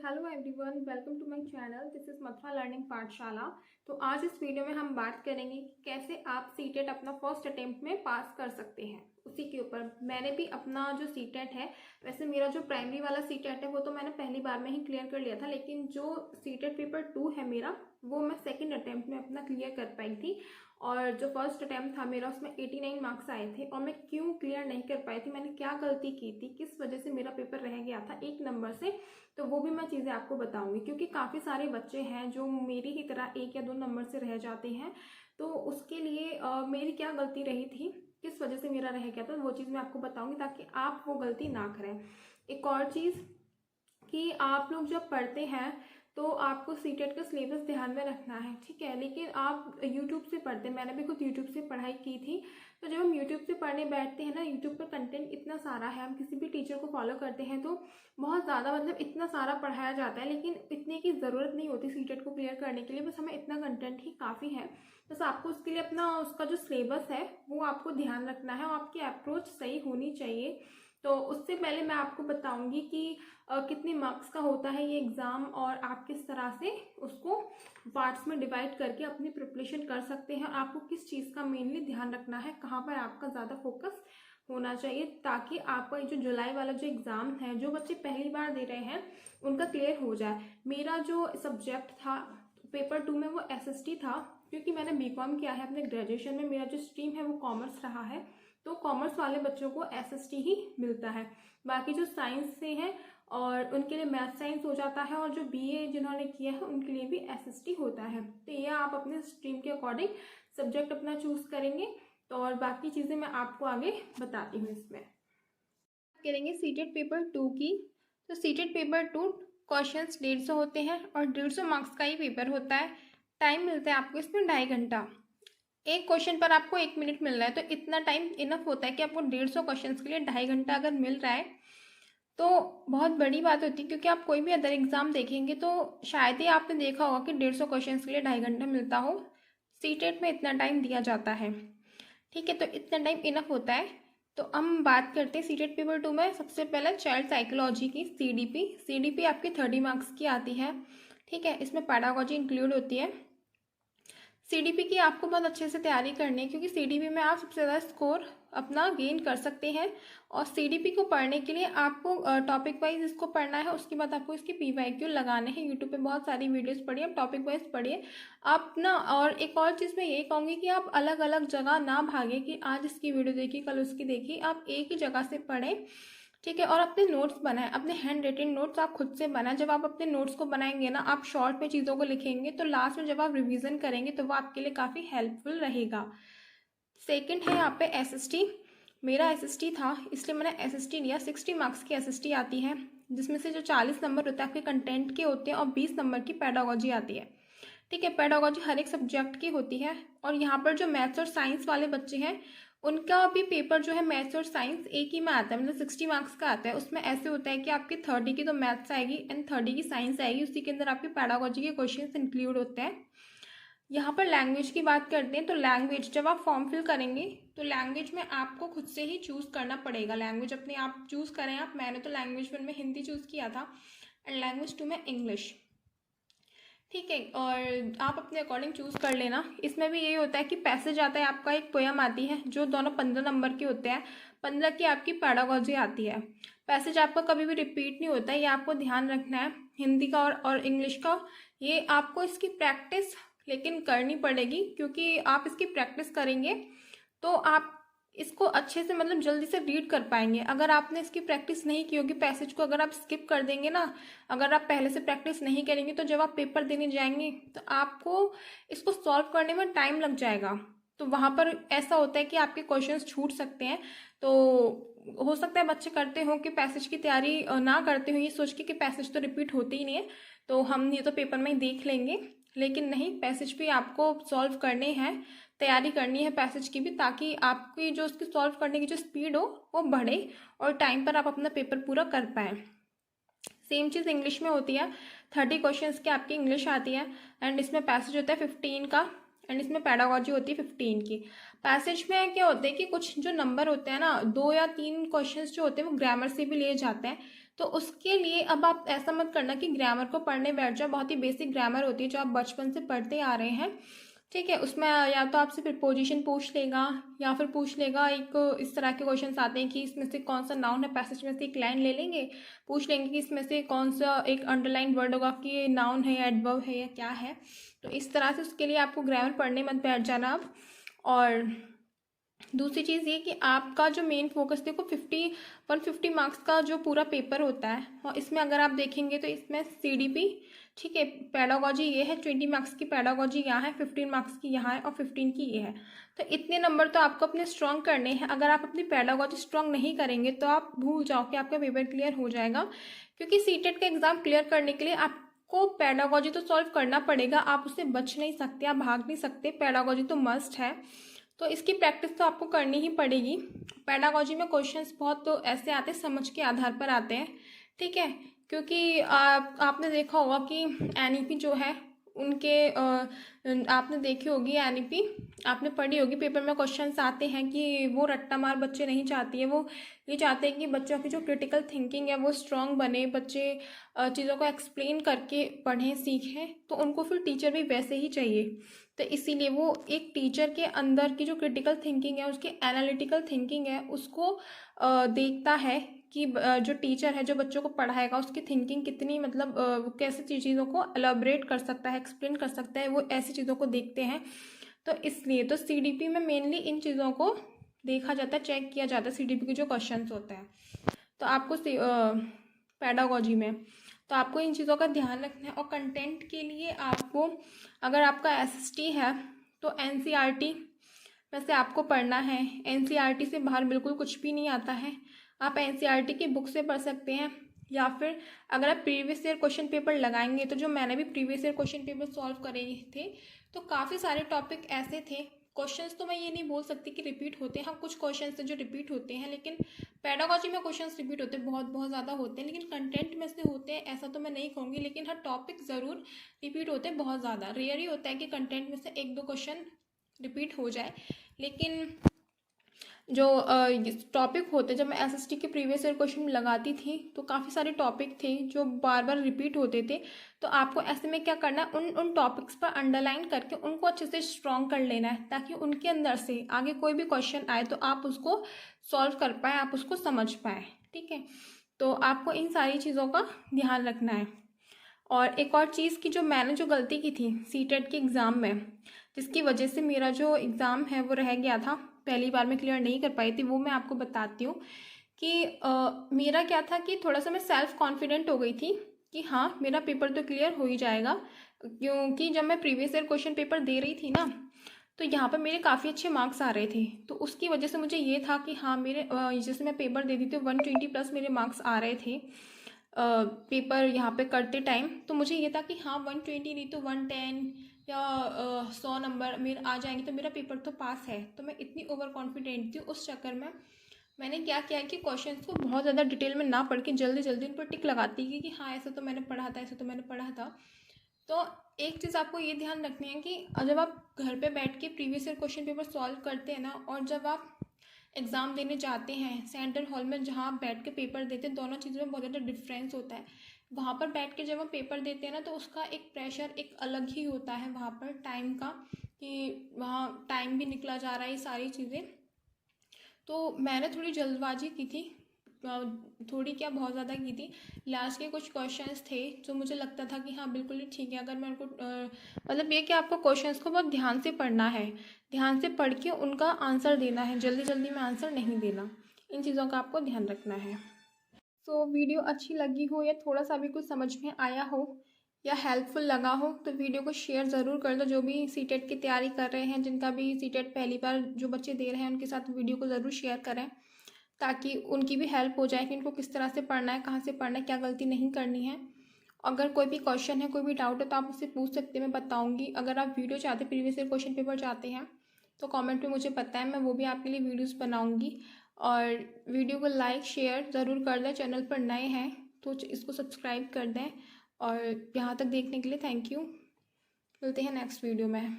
Hello everyone, welcome to my channel. This is Mathura learning Pathshala. तो आज इस वीडियो में हम बात करेंगे कि कैसे आप सीटेट अपना फर्स्ट अटेम्प्ट में पास कर सकते हैं। उसी के ऊपर मैंने भी अपना जो सीटेट है, वैसे मेरा जो प्राइमरी वाला सीटेट है वो तो मैंने पहली बार में ही क्लियर कर लिया था, लेकिन जो सीटेट पेपर 2 है मेरा, वो मैं सेकंड अटेम्प्ट में अपना क्लियर कर पाई थी। और जो फर्स्ट अटेम्प्ट था मेरा, उसमें 89 मार्क्स आए थे। और मैं क्यों क्लियर नहीं कर पाई थी, मैंने क्या गलती की थी, किस वजह से मेरा पेपर रह गया था 1 नंबर से, तो वो भी मैं चीज़ें आपको बताऊंगी। क्योंकि काफ़ी सारे बच्चे हैं जो मेरी ही तरह 1 या 2 नंबर से रह जाते हैं। तो उसके लिए मेरी क्या गलती रही थी, किस वजह से मेरा रह गया था, वो चीज़ मैं आपको बताऊंगी ताकि आप वो गलती ना करें। एक और चीज़ कि आप लोग जब पढ़ते हैं तो आपको सीटेट का सिलेबस ध्यान में रखना है, ठीक है। लेकिन आप यूट्यूब से पढ़ते हैं, मैंने भी खुद यूट्यूब से पढ़ाई की थी। तो जब हम यूट्यूब से पढ़ने बैठते हैं ना, यूट्यूब पर कंटेंट इतना सारा है, हम किसी भी टीचर को फॉलो करते हैं तो बहुत ज़्यादा, मतलब इतना सारा पढ़ाया जाता है, लेकिन इतने की ज़रूरत नहीं होती सीटेट को क्लियर करने के लिए। बस हमें इतना कंटेंट ही काफ़ी है। बस आपको उसके लिए अपना उसका जो सिलेबस है वो आपको ध्यान रखना है और आपकी अप्रोच सही होनी चाहिए। तो उससे पहले मैं आपको बताऊंगी कि कितने मार्क्स का होता है ये एग्ज़ाम, और आप किस तरह से उसको पार्ट्स में डिवाइड करके अपनी प्रिपरेशन कर सकते हैं। आपको किस चीज़ का मेनली ध्यान रखना है, कहाँ पर आपका ज़्यादा फोकस होना चाहिए, ताकि आपका जो जुलाई वाला जो एग्ज़ाम है, जो बच्चे पहली बार दे रहे हैं उनका क्लियर हो जाए। मेरा जो सब्जेक्ट था पेपर 2 में वो एसएसटी था, क्योंकि मैंने बीकॉम किया है अपने ग्रेजुएशन में। मेरा जो स्ट्रीम है वो कॉमर्स रहा है, तो कॉमर्स वाले बच्चों को एसएसटी ही मिलता है। बाकी जो साइंस से हैं और उनके लिए मैथ साइंस हो जाता है, और जो बीए जिन्होंने किया है उनके लिए भी एसएसटी होता है। तो ये आप अपने स्ट्रीम के अकॉर्डिंग सब्जेक्ट अपना चूज करेंगे। तो और बाकी चीज़ें मैं आपको आगे बताती हूँ। इसमें करेंगे सीटेट पेपर 2 की। तो सीटेट पेपर 2 क्वेश्चंस 150 होते हैं और 150 मार्क्स का ही पेपर होता है। टाइम मिलता है आपको इसमें 2.5 घंटा। एक क्वेश्चन पर आपको 1 मिनट मिल रहा है, तो इतना टाइम इनफ होता है कि आपको 150 क्वेश्चन के लिए 2.5 घंटा अगर मिल रहा है तो बहुत बड़ी बात होती है। क्योंकि आप कोई भी अदर एग्जाम देखेंगे तो शायद ही आपने देखा होगा कि 150 क्वेश्चन के लिए 2.5 घंटा मिलता हो। सीटेट में इतना टाइम दिया जाता है, ठीक है। तो इतना टाइम इनफ होता है। तो हम बात करते हैं सीटेट पेपर 2 में। सबसे पहले चाइल्ड साइकोलॉजी की सीडीपी आपकी 30 मार्क्स की आती है, ठीक है। इसमें पैडागोजी इंक्लूड होती है। सीडीपी की आपको बहुत अच्छे से तैयारी करनी है, क्योंकि सीडीपी में आप सबसे ज़्यादा स्कोर अपना गेन कर सकते हैं। और सीडीपी को पढ़ने के लिए आपको टॉपिक वाइज इसको पढ़ना है। उसके बाद आपको इसके पीवाईक्यू लगाने हैं। यूट्यूब पे बहुत सारी वीडियोस पढ़िए, आप टॉपिक वाइज पढ़िए आप ना। और एक और चीज़ मैं ये कहूँगी कि आप अलग अलग जगह ना भागे कि आज इसकी वीडियो देखी कल उसकी देखी। आप एक ही जगह से पढ़ें, ठीक है। और अपने नोट्स बनाएं, अपने हैंड रिटन नोट्स आप खुद से बनाएं। जब आप अपने नोट्स को बनाएंगे ना, आप शॉर्ट में चीज़ों को लिखेंगे, तो लास्ट में जब आप रिवीजन करेंगे तो वो आपके लिए काफ़ी हेल्पफुल रहेगा। सेकंड है यहाँ पे एसएसटी। मेरा एसएसटी था, इसलिए मैंने एसएसटी लिया। 60 मार्क्स की एसएसटी आती है, जिसमें से जो 40 नंबर होते हैं आपके कंटेंट के होते हैं और 20 नंबर की पेडागोजी आती है, ठीक है। पेडागोजी हर एक सब्जेक्ट की होती है। और यहाँ पर जो मैथ्स और साइंस वाले बच्चे हैं उनका भी पेपर जो है मैथ्स और साइंस एक ही में आता है, मतलब 60 मार्क्स का आता है। उसमें ऐसे होता है कि आपकी 30 की तो मैथ्स आएगी एंड 30 की साइंस आएगी, उसी के अंदर आपके पेडागोजी के क्वेश्चन इंक्लूड होते हैं। यहाँ पर लैंग्वेज की बात करते हैं, तो लैंग्वेज जब आप फॉर्म फिल करेंगे तो लैंग्वेज में आपको खुद से ही चूज़ करना पड़ेगा। लैंग्वेज अपने आप चूज़ करें आप। मैंने तो लैंग्वेज 1 में हिंदी चूज़ किया था एंड लैंग्वेज 2 में इंग्लिश, ठीक है। और आप अपने अकॉर्डिंग चूज़ कर लेना। इसमें भी यही होता है कि पैसेज आता है आपका, एक पोयम आती है, जो दोनों 15 नंबर के होते हैं। 15 की आपकी पैडागोजी आती है। पैसेज आपका कभी भी रिपीट नहीं होता है, ये आपको ध्यान रखना है। हिंदी का और इंग्लिश का, ये आपको इसकी प्रैक्टिस लेकिन करनी पड़ेगी, क्योंकि आप इसकी प्रैक्टिस करेंगे तो आप इसको अच्छे से, मतलब जल्दी से रीड कर पाएंगे। अगर आपने इसकी प्रैक्टिस नहीं की होगी, पैसेज को अगर आप स्किप कर देंगे ना, अगर आप पहले से प्रैक्टिस नहीं करेंगे, तो जब आप पेपर देने जाएंगे तो आपको इसको सॉल्व करने में टाइम लग जाएगा। तो वहाँ पर ऐसा होता है कि आपके क्वेश्चंस छूट सकते हैं। तो हो सकता है बच्चे करते हों कि पैसेज की तैयारी ना करते हो, ये सोच के कि पैसेज तो रिपीट होते ही नहीं है, तो हम ये तो पेपर में ही देख लेंगे। लेकिन नहीं, पैसेज भी आपको सॉल्व करने हैं, तैयारी करनी है पैसेज की भी, ताकि आपकी जो उसकी सॉल्व करने की जो स्पीड हो वो बढ़े और टाइम पर आप अपना पेपर पूरा कर पाएँ। सेम चीज़ इंग्लिश में होती है। 30 क्वेश्चंस की आपकी इंग्लिश आती है एंड इसमें पैसेज होता है 15 का एंड इसमें पैडागोजी होती है 15 की। पैसेज में क्या होता है कि कुछ जो नंबर होते हैं ना, 2 या 3 क्वेश्चंस जो होते हैं वो ग्रामर से भी लिए जाते हैं। तो उसके लिए अब आप ऐसा मत करना कि ग्रामर को पढ़ने बैठ जाओ। बहुत ही बेसिक ग्रामर होती है जो आप बचपन से पढ़ते आ रहे हैं, ठीक है। उसमें या तो आपसे प्रिपोजिशन पूछ लेगा या फिर पूछ लेगा, एक इस तरह के क्वेश्चंस आते हैं कि इसमें से कौन सा नाउन है, पैसेज में से एक लाइन ले लेंगे, पूछ लेंगे कि इसमें से कौन सा एक अंडरलाइन वर्ड होगा कि ये नाउन है या एडवर्ब है या क्या है। तो इस तरह से उसके लिए आपको ग्रामर पढ़ने मत बैठ जाना आप। और दूसरी चीज़ ये कि आपका जो मेन फोकस, देखो 150 मार्क्स का जो पूरा पेपर होता है, और इसमें अगर आप देखेंगे तो इसमें CDP, ठीक है, पेडागोजी ये है, 20 मार्क्स की पेडागोजी यहाँ है, 15 मार्क्स की यहाँ है और 15 की ये है। तो इतने नंबर तो आपको अपने स्ट्रॉन्ग करने हैं। अगर आप अपनी पेडागोजी स्ट्रॉन्ग नहीं करेंगे तो आप भूल जाओ कि आपका पेपर क्लियर हो जाएगा, क्योंकि सीटेट का एग्ज़ाम क्लियर करने के लिए आपको पेडागोजी तो सॉल्व करना पड़ेगा। आप उससे बच नहीं सकते, आप भाग नहीं सकते, पेडागोजी तो मस्ट है। तो इसकी प्रैक्टिस तो आपको करनी ही पड़ेगी। पेडागोजी में क्वेश्चंस बहुत तो ऐसे आते हैं, समझ के आधार पर आते हैं, ठीक है। क्योंकि आपने देखा होगा कि NEP जो है उनके आपने देखी होगी NEP, आपने पढ़ी होगी, पेपर में क्वेश्चंस आते हैं कि वो रट्टा मार बच्चे नहीं चाहती है, वो ये चाहते हैं कि बच्चों की जो क्रिटिकल थिंकिंग है वो स्ट्रांग बने, बच्चे चीज़ों को एक्सप्लेन करके पढ़ें सीखें। तो उनको फिर टीचर भी वैसे ही चाहिए। तो इसीलिए वो एक टीचर के अंदर की जो क्रिटिकल थिंकिंग है, उसकी एनालिटिकल थिंकिंग है, उसको देखता है कि जो टीचर है जो बच्चों को पढ़ाएगा उसकी थिंकिंग कितनी, मतलब वो कैसे चीज़ों को एलाबरेट कर सकता है, एक्सप्लेन कर सकता है, वो ऐसी चीज़ों को देखते हैं। तो इसलिए तो CDP में मेनली इन चीज़ों को देखा जाता है, चेक किया जाता है CDP के जो क्वेश्चंस होते हैं। तो आपको पेडागोजी में तो आपको इन चीज़ों का ध्यान रखना है। और कंटेंट के लिए आपको, अगर आपका SST है तो NCERT में से आपको पढ़ना है। NCERT से बाहर बिल्कुल कुछ भी नहीं आता है। आप NCERT की बुक से पढ़ सकते हैं, या फिर अगर आप प्रीवियस ईयर क्वेश्चन पेपर लगाएंगे तो जो मैंने भी previous year question paper solve करे थे तो काफ़ी सारे टॉपिक ऐसे थे। क्वेश्चंस तो मैं ये नहीं बोल सकती कि रिपीट होते हैं, हाँ कुछ क्वेश्चंस हैं जो रिपीट होते हैं, लेकिन पेडागोजी में क्वेश्चंस रिपीट होते हैं, बहुत बहुत ज़्यादा होते हैं, लेकिन कंटेंट में से होते हैं ऐसा तो मैं नहीं कहूँगी। लेकिन हर टॉपिक ज़रूर रिपीट होते हैं, बहुत ज़्यादा रेयर ही होता है कि कंटेंट में से 1-2 क्वेश्चन रिपीट हो जाए। लेकिन जो टॉपिक होते, जब मैं SST के प्रीवियस ईयर क्वेश्चन लगाती थी तो काफ़ी सारे टॉपिक थे जो बार बार रिपीट होते थे। तो आपको ऐसे में क्या करना है, उन टॉपिक्स पर अंडरलाइन करके उनको अच्छे से स्ट्रॉन्ग कर लेना है, ताकि उनके अंदर से आगे कोई भी क्वेश्चन आए तो आप उसको सॉल्व कर पाएँ, आप उसको समझ पाएँ, ठीक है। तो आपको इन सारी चीज़ों का ध्यान रखना है। और एक और चीज़ की जो मैंने जो गलती की थी सीटेट के एग्ज़ाम में, जिसकी वजह से मेरा जो एग्ज़ाम है वो रह गया था, पहली बार में क्लियर नहीं कर पाई थी, वो मैं आपको बताती हूँ कि मेरा क्या था कि थोड़ा सा मैं सेल्फ़ कॉन्फिडेंट हो गई थी कि हाँ मेरा पेपर तो क्लियर हो ही जाएगा। क्योंकि जब मैं प्रीवियस ईयर क्वेश्चन पेपर दे रही थी ना, तो यहाँ पर मेरे काफ़ी अच्छे मार्क्स आ रहे थे, तो उसकी वजह से मुझे ये था कि हाँ मेरे जैसे मैं पेपर दे दी थी 120+ मेरे मार्क्स आ रहे थे पेपर यहाँ पे करते टाइम। तो मुझे ये था कि हाँ 120 नहीं तो 110 या 100 नंबर मेरे आ जाएंगे तो मेरा पेपर तो पास है। तो मैं इतनी ओवर कॉन्फिडेंट थी, उस चक्कर में मैंने क्या किया कि क्वेश्चंस को बहुत ज़्यादा डिटेल में ना पढ़ के जल्दी जल्दी उन पर टिक लगाती कि हाँ ऐसा तो मैंने पढ़ा था, ऐसा तो मैंने पढ़ा था। तो एक चीज़ आपको ये ध्यान रखनी है कि जब आप घर पे बैठ के previous year question paper solve करते हैं ना, और जब आप एग्ज़ाम देने जाते हैं सेंट्रल हॉल में जहाँ आप बैठ के पेपर देते हैं, दोनों चीज़ों में बहुत ज़्यादा डिफरेंस होता है। वहाँ पर बैठ के जब हम पेपर देते हैं ना तो उसका एक प्रेशर एक अलग ही होता है वहाँ पर टाइम का, कि वहाँ टाइम भी निकला जा रहा है, ये सारी चीज़ें। तो मैंने थोड़ी जल्दबाजी की थी, थोड़ी क्या बहुत ज़्यादा की थी। लास्ट के कुछ क्वेश्चंस थे जो मुझे लगता था कि हाँ बिल्कुल ही ठीक है, अगर मैं उनको मतलब ये कि आपको क्वेश्चंस को बहुत ध्यान से पढ़ना है, ध्यान से पढ़ के उनका आंसर देना है, जल्दी जल्दी में आंसर नहीं देना। इन चीज़ों का आपको ध्यान रखना है। तो वीडियो अच्छी लगी हो या थोड़ा सा भी कुछ समझ में आया हो या हेल्पफुल लगा हो तो वीडियो को शेयर ज़रूर कर दो। जो भी सीटेट की तैयारी कर रहे हैं, जिनका भी सीटेट पहली बार जो बच्चे दे रहे हैं, उनके साथ वीडियो को ज़रूर शेयर करें, ताकि उनकी भी हेल्प हो जाए कि उनको किस तरह से पढ़ना है, कहाँ से पढ़ना है, क्या गलती नहीं करनी है। अगर कोई भी क्वेश्चन है, कोई भी डाउट है तो आप मुझसे पूछ सकते हैं, मैं बताऊँगी। अगर आप वीडियो चाहते, प्रीवियस ईयर क्वेश्चन पेपर चाहते हैं तो कमेंट में मुझे पता है, मैं वो भी आपके लिए वीडियोस बनाऊँगी। और वीडियो को लाइक शेयर ज़रूर कर दें, चैनल पर नए हैं तो इसको सब्सक्राइब कर दें। और यहाँ तक देखने के लिए थैंक यू। मिलते हैं नेक्स्ट वीडियो में।